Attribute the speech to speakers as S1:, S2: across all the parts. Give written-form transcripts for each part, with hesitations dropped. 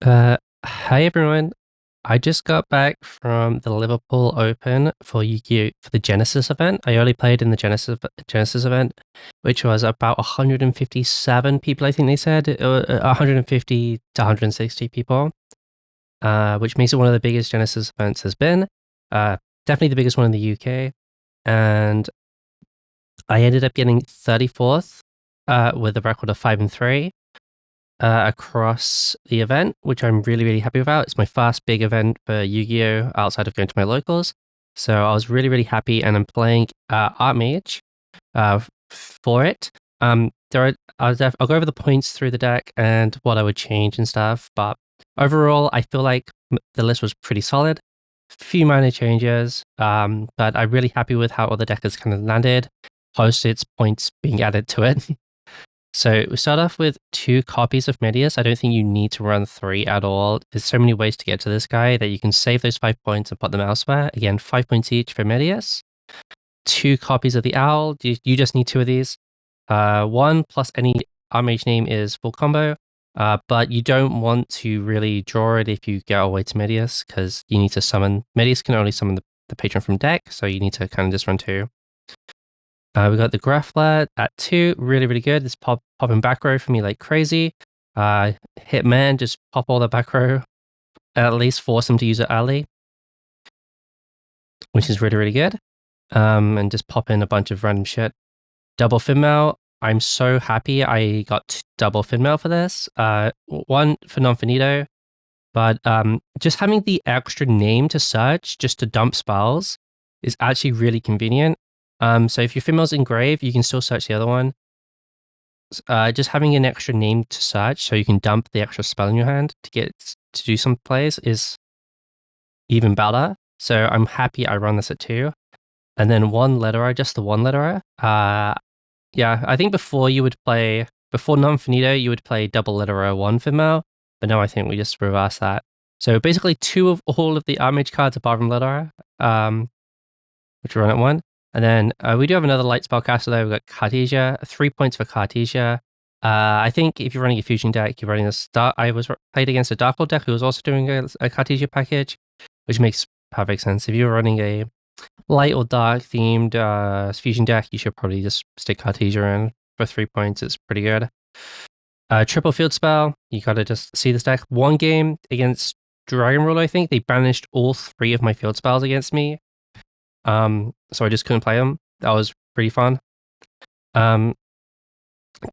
S1: Hi everyone. I just got back from the Liverpool Open for Yu-Gi-Oh! For the Genesis event. I only played in the Genesis event, which was about 157 people, I think they said. 150 to 160 people, which makes it one of the biggest Genesis events has been. Definitely the biggest one in the UK. And I ended up getting 34th with a record of 5-3. Across the event, which I'm really, really happy about. It's my first big event for Yu-Gi-Oh! Outside of going to my locals. So I was really, really happy, and I'm playing Artmage for it. I'll go over the points through the deck and what I would change and stuff, but overall, I feel like the list was pretty solid. A few minor changes, but I'm really happy with how all the deck has kind of landed, post its points being added to it. So we start off with 2 copies of Medius. I don't think you need to run 3 at all. There's so many ways to get to this guy that you can save those 5 points and put them elsewhere. Again, 5 points each for Medius. 2 copies of the Owl. You just need 2 of these. 1 plus any Artmage name is full combo. But you don't want to really draw it if you get all the way to Medius, because you need to summon. Medius can only summon the patron from deck, so you need to kind of just run 2. We got the Graffler at 2, really, really good. This popping back row for me like crazy. Hitman, just pop all the back row, at least force them to use it early, which is really, really good. And just pop in a bunch of random shit. Double Finmail, I'm so happy I got double Finmail for this. 1 for non-finito, but just having the extra name to search just to dump spells is actually really convenient. So if your Finmail's engraved, you can still search the other one. Just having an extra name to search so you can dump the extra spell in your hand to get to do some plays is even better. So I'm happy I run this at 2. And then 1 letterer, just the 1 letterer. Yeah, I think before non-finito, you would play double letterer 1 Finmail, but now I think we just reverse that. So basically 2 of all of the Artmage cards apart from letterer, which we run at 1. And then we do have another light spellcaster there. We've got Cartesia, 3 points for Cartesia. I think if you're running a fusion deck, you're running this. I was played against a Dark Hole deck who was also doing a Cartesia package, which makes perfect sense. If you're running a light or dark themed fusion deck, you should probably just stick Cartesia in for 3 points. It's pretty good. Triple field spell. You gotta just see this deck. 1 game against Dragon Ruler, I think they banished all 3 of my field spells against me. So I just couldn't play them. That was pretty fun.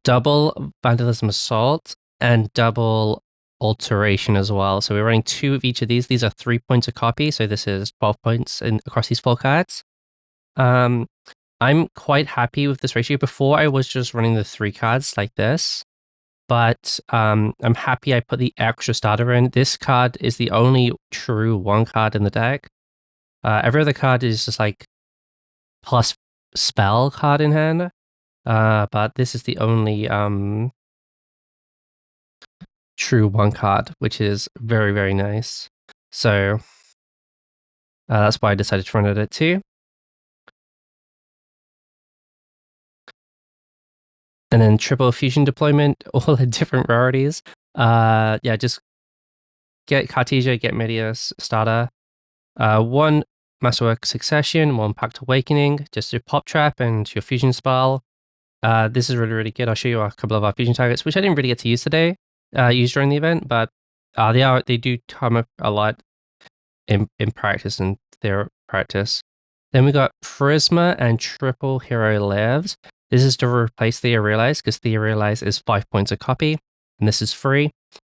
S1: Double Vandalism Assault and double Alteration as well. So we're running 2 of each of these. These are 3 points a copy, so this is 12 points across these 4 cards. I'm quite happy with this ratio. Before I was just running the 3 cards like this, but I'm happy I put the extra starter in. This card is the only true 1 card in the deck. Every other card is just like plus spell card in hand, but this is the only true 1 card, which is very, very nice. So that's why I decided to run it at 2. And then triple fusion deployment, all the different rarities. Yeah, just get Cartesia, get Medius, starter. 1 Masterwork Succession, 1 Pact Awakening, just your pop trap and your fusion spell. This is really, really good. I'll show you a couple of our fusion targets, which I didn't really get to use today, use during the event, but they do come up a lot in practice and their practice. Then we got Prisma and Triple Hero Lives. This is to replace Thea Realize, because Thea Realize is 5 points a copy, and this is free.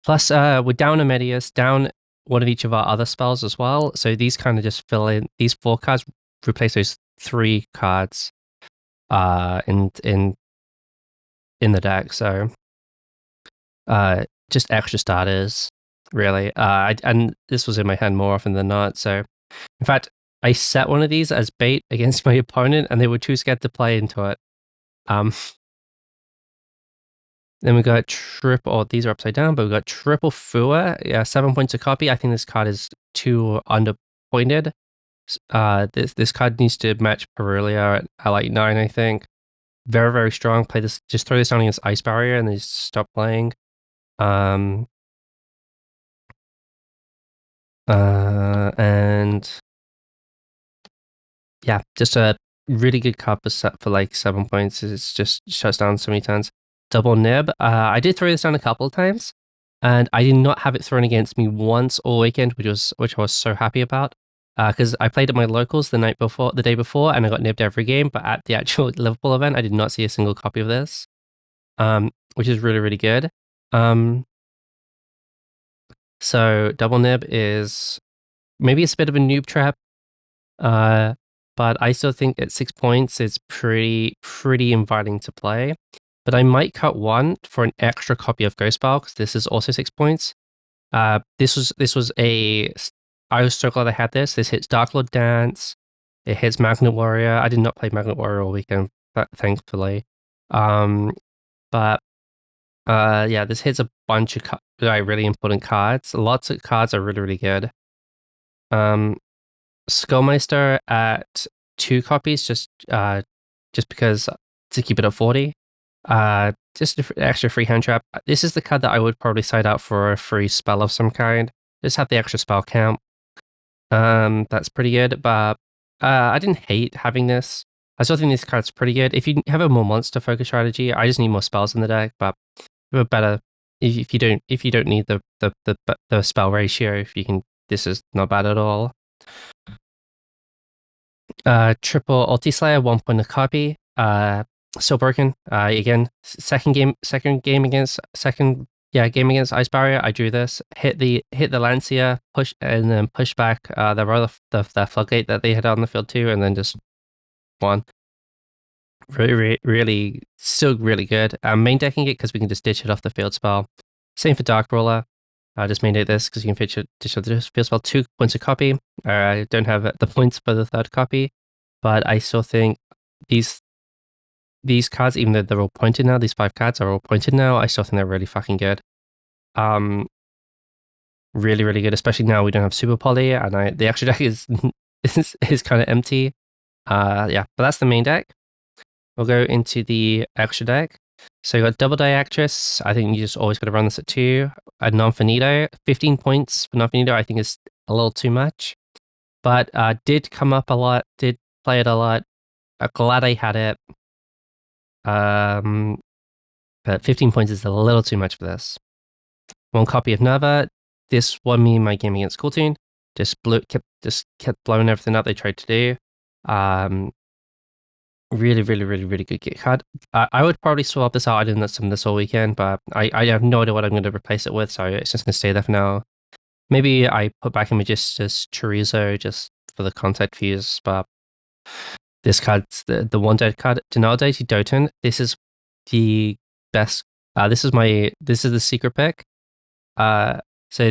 S1: Plus, we're down a Medius, down 1 of each of our other spells as well. So these kind of just fill in, these 4 cards replace those 3 cards in the deck. So just extra starters, really. And this was in my hand more often than not. So in fact, I set 1 of these as bait against my opponent, and they were too scared to play into it. Then we got triple. These are upside down, but we got triple Fua. Yeah, 7 points a copy. I think this card is too underpointed. This card needs to match Perulia at like 9, I think. Very, very strong. Play this. Just throw this down against Ice Barrier and then just stop playing. And yeah, just a really good card for like 7 points. It's just shuts down so many turns. Double nib. I did throw this down a couple of times, and I did not have it thrown against me once all weekend, which I was so happy about. Because I played at my locals the day before, and I got nibbed every game. But at the actual Liverpool event, I did not see a single copy of this, which is really, really good. So double nib is maybe it's a bit of a noob trap, but I still think at 6 points it's pretty inviting to play. But I might cut one for an extra copy of Ghost Bell because this is also 6 points. This was I was so glad I had this. This hits Dark Lord Dance. It hits Magnet Warrior. I did not play Magnet Warrior all weekend, thankfully. But yeah, this hits a bunch of really important cards. Lots of cards are really, really good. Skullmeister at 2 copies, just because to keep it at 40. Just an extra free hand trap. This is the card that I would probably side out for a free spell of some kind. Just have the extra spell count. That's pretty good, but I didn't hate having this. I still think this card's pretty good. If you have a more monster focus strategy, I just need more spells in the deck, but a better if you don't need the spell ratio, if you can, this is not bad at all. Triple Ulti Slayer, 1 point a copy. Still broken. Again, second game against Ice Barrier. I drew this, hit the Lancia, push and then push back the floodgate that they had on the field too, and then just won. Really, still really good. Main decking it because we can just ditch it off the field spell. Same for Dark Ruler. I just made it this because you can ditch off the field spell, 2 points a copy. I don't have the points for the third copy, but I still think these cards, even though they're all pointed now, these 5 cards are all pointed now, I still think they're really fucking good. Really, really good, especially now we don't have Super Poly, and the extra deck is kind of empty. Yeah, but that's the main deck. We'll go into the extra deck. So you got Double Die Actress. I think you just always got to run this at 2. A Non-Finito. 15 points for Non-Finito I think is a little too much. But did come up a lot, did play it a lot. Glad I had it. But 15 points is a little too much for this. 1 copy of Nova. This won me my game against Cooltoon. Just kept blowing everything up they tried to do. Really, really, really, really good kit card. I would probably swap this out. I didn't summon this all weekend, but I have no idea what I'm going to replace it with, so it's just going to stay there for now. Maybe I put back in Magistus Chorizo just for the contact fuse, but this card's the one dead card. Denaldated Doton. This is the best. This is the secret pick. So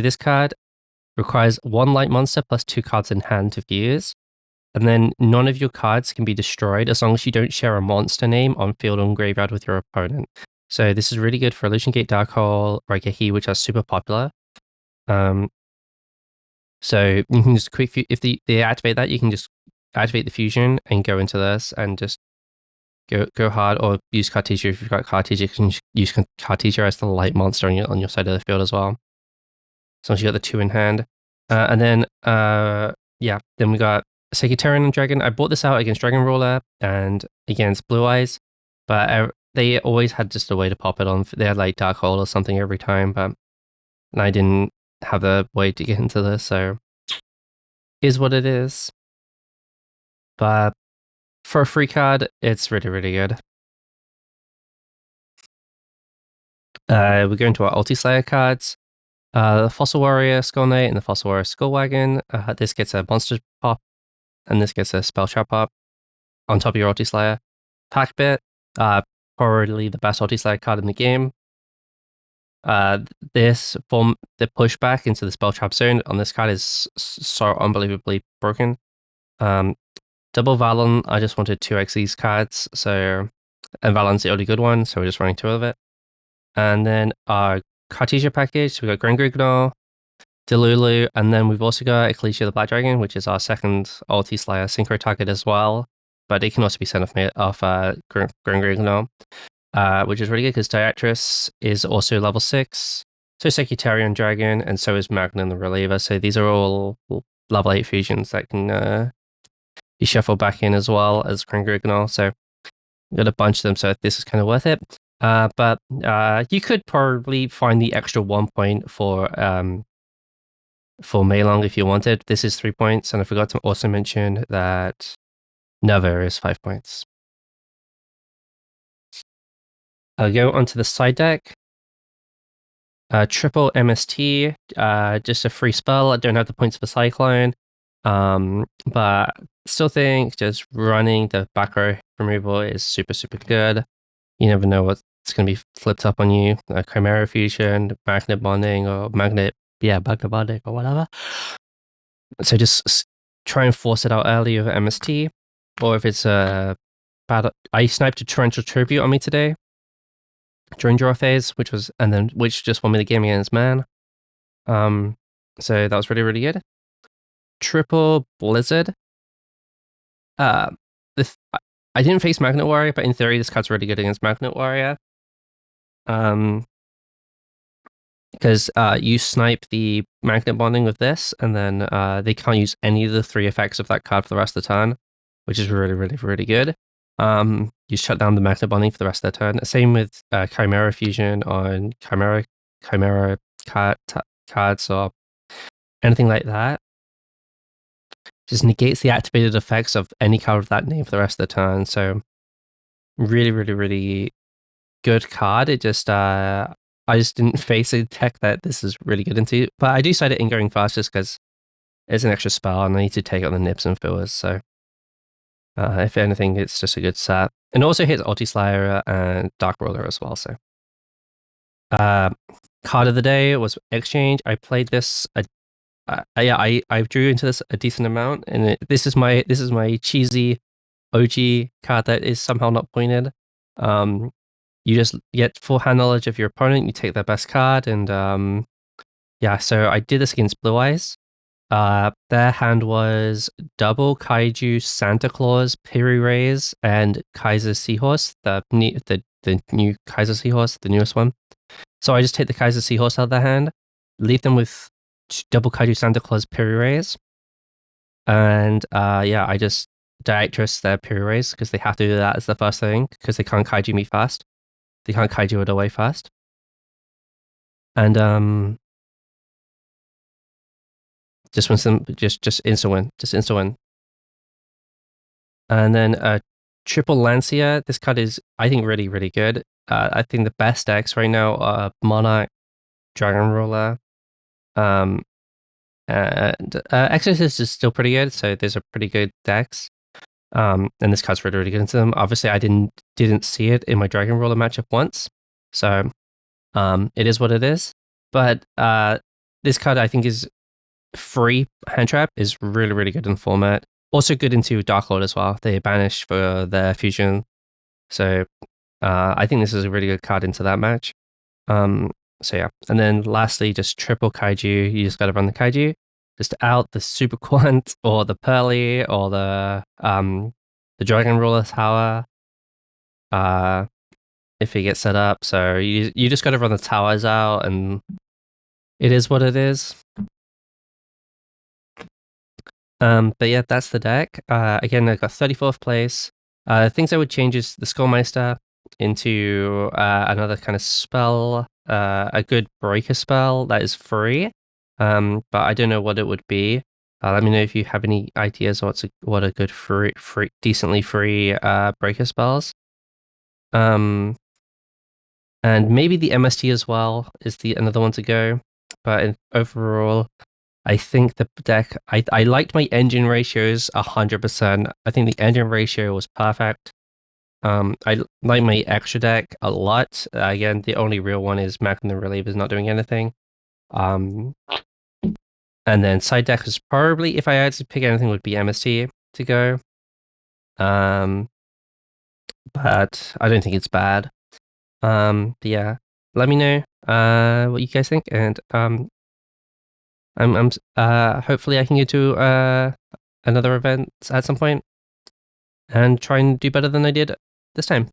S1: this card requires 1 light monster plus 2 cards in hand to fuse. And then none of your cards can be destroyed as long as you don't share a monster name on field or graveyard with your opponent. So this is really good for Illusion Gate, Dark Hole, Raigeki, which are super popular. So you can just if they activate that, you can just activate the fusion and go into this and just go hard, or use Cartesia if you've got Cartesia. You can use Cartesia as the light monster on your side of the field as well. As long as you got the 2 in hand. And then then we got Secretarian Dragon. I bought this out against Dragon Ruler and against Blue Eyes, but they always had just a way to pop it on. They had like Dark Hole or something every time, and I didn't have a way to get into this, so is what it is. But for a free card, it's really, really good. We go into our Ulti Slayer cards. The Fossil Warrior Skull Knight and the Fossil Warrior Skull Wagon. This gets a monster pop, and this gets a spell trap pop on top of your Ulti Slayer. Pack Bit, probably the best Ulti Slayer card in the game. This form the pushback into the spell trap zone on this card is so unbelievably broken. Double Valon, I just wanted 2x these cards, so and Valon's the only good one, so we're just running 2 of it. And then our Cartesia package, we got Grand Grigno, Delulu, and then we've also got Ecclesia the Black Dragon, which is our second Ulti Slayer synchro target as well, but it can also be sent off Grand Grigno, which is really good because Diactress is also level 6, So Secretarian Dragon, and so is Magna the Reliever. So these are all level 8 fusions that can be shuffled back in as well as Kringrignol. So I've got a bunch of them, so this is kind of worth it. But you could probably find the extra 1 point for Meilong if you wanted. This is 3 points, and I forgot to also mention that Nova is 5 points. I'll go onto the side deck. Triple MST, just a free spell. I don't have the points for Cyclone, but still think just running the back row removal is super, super good. You never know what's going to be flipped up on you. Chimera Fusion, Magnet Bonding, or Magnet Bonding, or whatever. So just try and force it out early with MST, or if it's a bad. I sniped a Torrential Tribute on me today during draw phase, which just won me the game against man. So that was really, really good. Triple Blizzard. I didn't face Magnet Warrior, but in theory, this card's really good against Magnet Warrior. Because you snipe the Magnet Bonding with this, and then they can't use any of the 3 effects of that card for the rest of the turn, which is really, really, really good. You shut down the Magnet Bonding for the rest of the turn. Same with Chimera Fusion on Chimera cards or anything like that. Just negates the activated effects of any card of that name for the rest of the turn. So really, really, really good card. It just I just didn't face a deck that this is really good into. But I do cite it in going fast just because it's an extra spell and I need to take out the nips and fillers. So if anything, it's just a good set. And also hits Ulti Slayer and Dark Roller as well. So card of the day was Exchange. I played this. I drew into this a decent amount, and this is my cheesy OG card that is somehow not pointed. You just get full hand knowledge of your opponent. You take their best card, and yeah. So I did this against Blue Eyes. Their hand was double Kaiju, Santa Claus, Piri Rays, and Kaiser Seahorse. The new Kaiser Seahorse, the newest one. So I just take the Kaiser Seahorse out of their hand, leave them with double Kaiju, Santa Claus, Piri Rays, and yeah, I just Diactress their Piri Rays because they have to do that as the first thing because they can't Kaiju me fast. They can't Kaiju it away fast. And just win some, just instant win, just instant win. And then triple Lancia. This card is, I think, really, really good. I think the best decks right now are Monarch, Dragon Ruler, and Exorcist is still pretty good. So those are pretty good decks. And this card's really, really good into them. Obviously, I didn't see it in my Dragon Ruler matchup once, so it is what it is. But this card, I think, is free hand trap is really, really good in the format. Also good into Dark Lord as well. They banish for their fusion, so I think this is a really good card into that match. So yeah, and then lastly, just triple Kaiju. You just got to run the Kaiju. Just out the Super Quant or the Pearly or the Dragon Ruler Tower. If it gets set up, so you just got to run the towers out, and it is what it is. But yeah, that's the deck. Again, I got 34th place. Things I would change is the Skullmeister into another kind of spell, a good breaker spell that is free. But I don't know what it would be. Let me know if you have any ideas what a good decently free breaker spells. And maybe the MST as well is another one to go. But overall, I think the deck, I liked my engine ratios 100%. I think the engine ratio was perfect. I like my extra deck a lot. Again, the only real one is Magnet Reliever is not doing anything. And then side deck is probably, if I had to pick anything, would be MST to go. But I don't think it's bad. But yeah, let me know what you guys think, and I'm hopefully I can go to another event at some point and try and do better than I did this time.